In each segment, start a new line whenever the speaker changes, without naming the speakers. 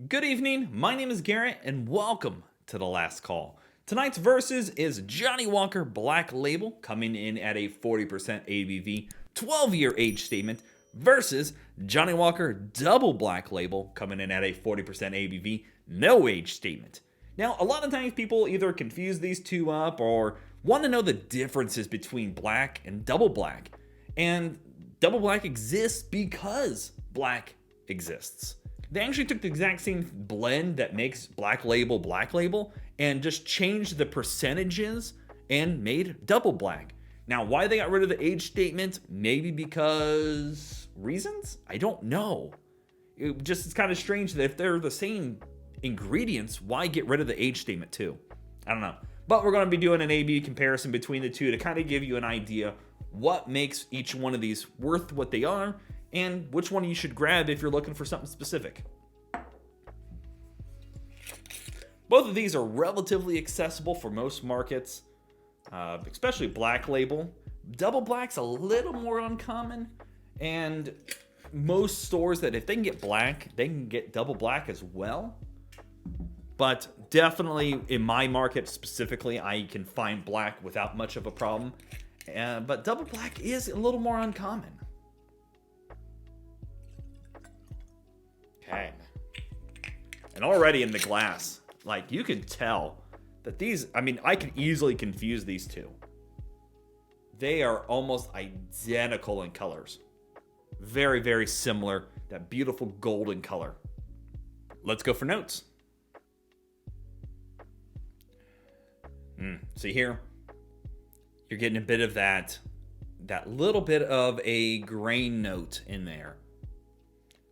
Good evening, my name is Garrett, and welcome to The Last Call. Tonight's versus is Johnnie Walker Black Label, coming in at a 40% ABV, 12-year age statement, versus Johnnie Walker Double Black Label, coming in at a 40% ABV, no age statement. Now, a lot of times people either confuse these two up or want to know the differences between black and double black. And double black exists because black exists. They actually took the exact same blend that makes Black Label, and just changed the percentages and made double black. Now, why they got rid of the age statement? Maybe because reasons? I don't know. It's kind of strange that if they're the same ingredients, why get rid of the age statement too? I don't know. But we're going to be doing an A/B comparison between the two to kind of give you an idea what makes each one of these worth what they are, and which one you should grab if you're looking for something specific. Both of these are relatively accessible for most markets, especially Black Label. Double Black's a little more uncommon, and most stores that if they can get black, they can get double black as well. But definitely in my market specifically, I can find black without much of a problem. But double black is a little more uncommon. Okay. And already in the glass, like you can tell that these, I could easily confuse these two. They are almost identical in colors. Very, very similar. That beautiful golden color. Let's go for notes. See here, you're getting a bit of that little bit of a grain note in there.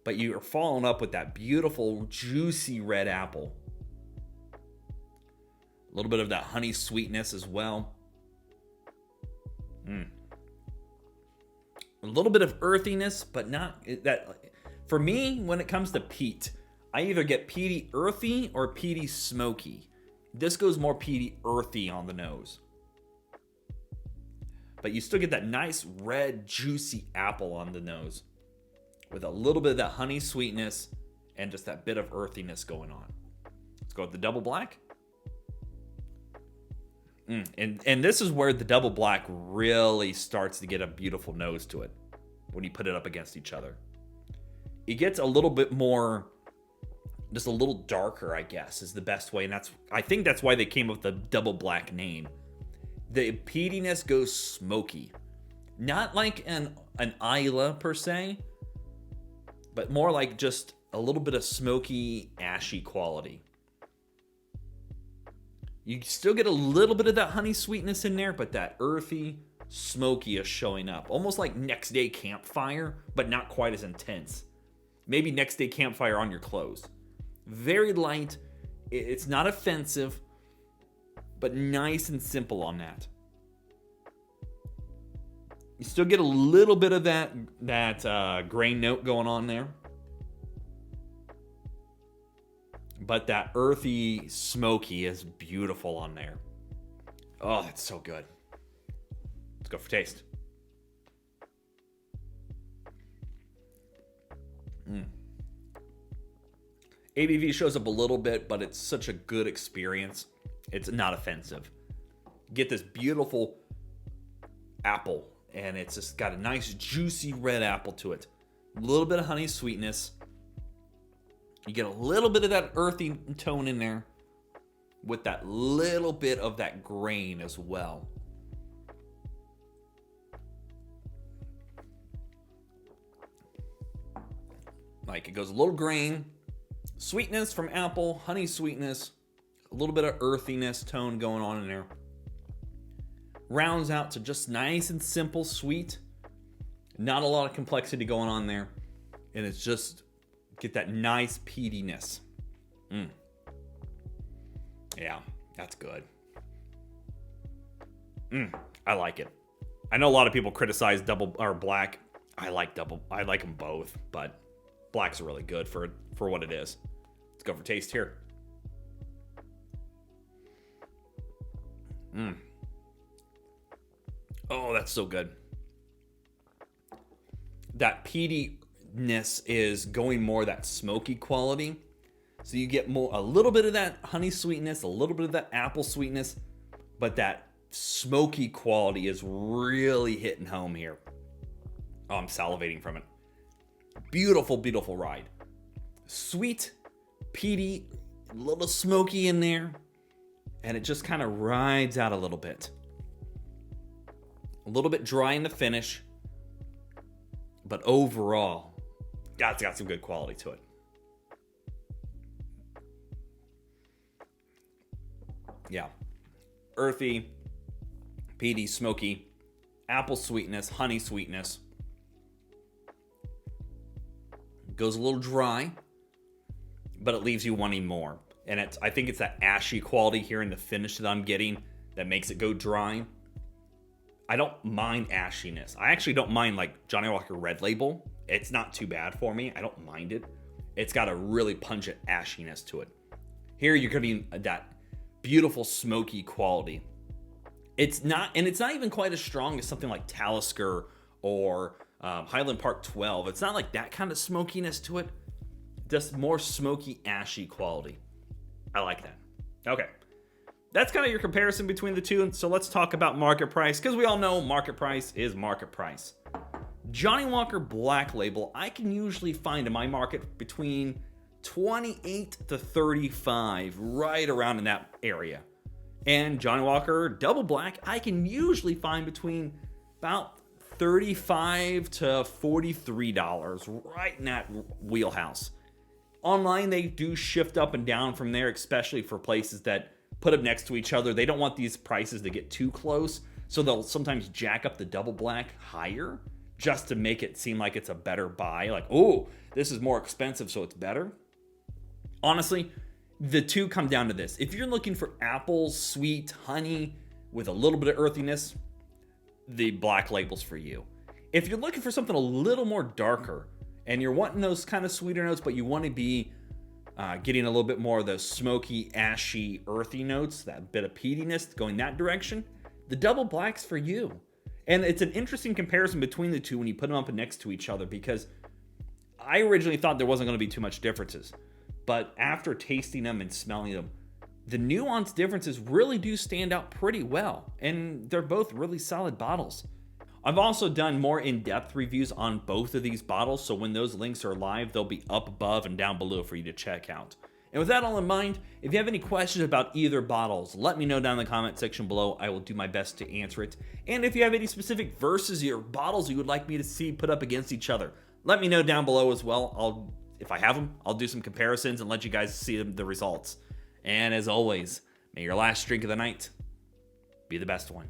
But you are following up with that beautiful, juicy red apple. A little bit of that honey sweetness as well. A little bit of earthiness, but not that. For me, when it comes to peat, I either get peaty earthy or peaty smoky. This goes more peaty earthy on the nose. But you still get that nice red, juicy apple on the nose, with a little bit of that honey sweetness and just that bit of earthiness going on. Let's go with the double black. And this is where the double black really starts to get a beautiful nose to it when you put it up against each other. It gets a little bit more, just a little darker, I guess, is the best way. And I think that's why they came up with the double black name. The peatiness goes smoky. Not like an Isla per se, but more like just a little bit of smoky, ashy quality. You still get a little bit of that honey sweetness in there, but that earthy, smoky is showing up. Almost like next day campfire, but not quite as intense. Maybe next day campfire on your clothes. Very light. It's not offensive, but nice and simple on that. You still get a little bit of that grain note going on there. But that earthy, smoky is beautiful on there. Oh, that's so good. Let's go for taste. ABV shows up a little bit, but it's such a good experience. It's not offensive. Get this beautiful apple, and it's just got a nice juicy red apple to it. A little bit of honey sweetness. You get a little bit of that earthy tone in there with that little bit of that grain as well. Like it goes a little grain, sweetness from apple, honey sweetness, a little bit of earthiness tone going on in there. Rounds out to just nice and simple sweet. Not a lot of complexity going on there. And it's just get that nice peatiness. Yeah, that's good. I like it. I know a lot of people criticize double or black. I like double. I like them both, but black's really good for what it is. Let's go for taste here. Oh, that's so good. That peatiness is going more that smoky quality. So you get a little bit of that honey sweetness, a little bit of that apple sweetness, but that smoky quality is really hitting home here. Oh, I'm salivating from it. Beautiful, beautiful ride. Sweet, peaty, a little smoky in there, and it just kind of rides out a little bit. A little bit dry in the finish, but overall, it's got some good quality to it. Yeah. Earthy, peaty, smoky, apple sweetness, honey sweetness. Goes a little dry, but it leaves you wanting more. And I think it's that ashy quality here in the finish that I'm getting that makes it go dry. I don't mind ashiness. I actually don't mind like Johnnie Walker Red Label. It's not too bad for me. I don't mind it. It's got a really pungent ashiness to it. Here you're getting that beautiful smoky quality. It's not even quite as strong as something like Talisker or Highland Park 12. It's not like that kind of smokiness to it. Just more smoky, ashy quality. I like that. Okay. That's kind of your comparison between the two. So let's talk about market price, because we all know market price is market price. Johnnie Walker Black Label, I can usually find in my market between 28 to 35, right around in that area. And Johnnie Walker Double Black, I can usually find between about $35 to $43, right in that wheelhouse. Online, they do shift up and down from there, especially for places that put them next to each other. They don't want these prices to get too close, so they'll sometimes jack up the Double Black higher just to make it seem like it's a better buy. Like, oh, this is more expensive, so it's better. Honestly, the two come down to this. If you're looking for apples, sweet, honey, with a little bit of earthiness, the Black Label's for you. If you're looking for something a little more darker, and you're wanting those kind of sweeter notes, but you want to be getting a little bit more of those smoky, ashy, earthy notes, that bit of peatiness going that direction, the Double Black's for you. And it's an interesting comparison between the two when you put them up next to each other, because I originally thought there wasn't going to be too much differences. But after tasting them and smelling them, the nuanced differences really do stand out pretty well. And they're both really solid bottles. I've also done more in-depth reviews on both of these bottles, so when those links are live, they'll be up above and down below for you to check out. And with that all in mind, if you have any questions about either bottles, let me know down in the comment section below. I will do my best to answer it. And if you have any specific verses or bottles you would like me to see put up against each other, let me know down below as well. If I have them, I'll do some comparisons and let you guys see the results. And as always, may your last drink of the night be the best one.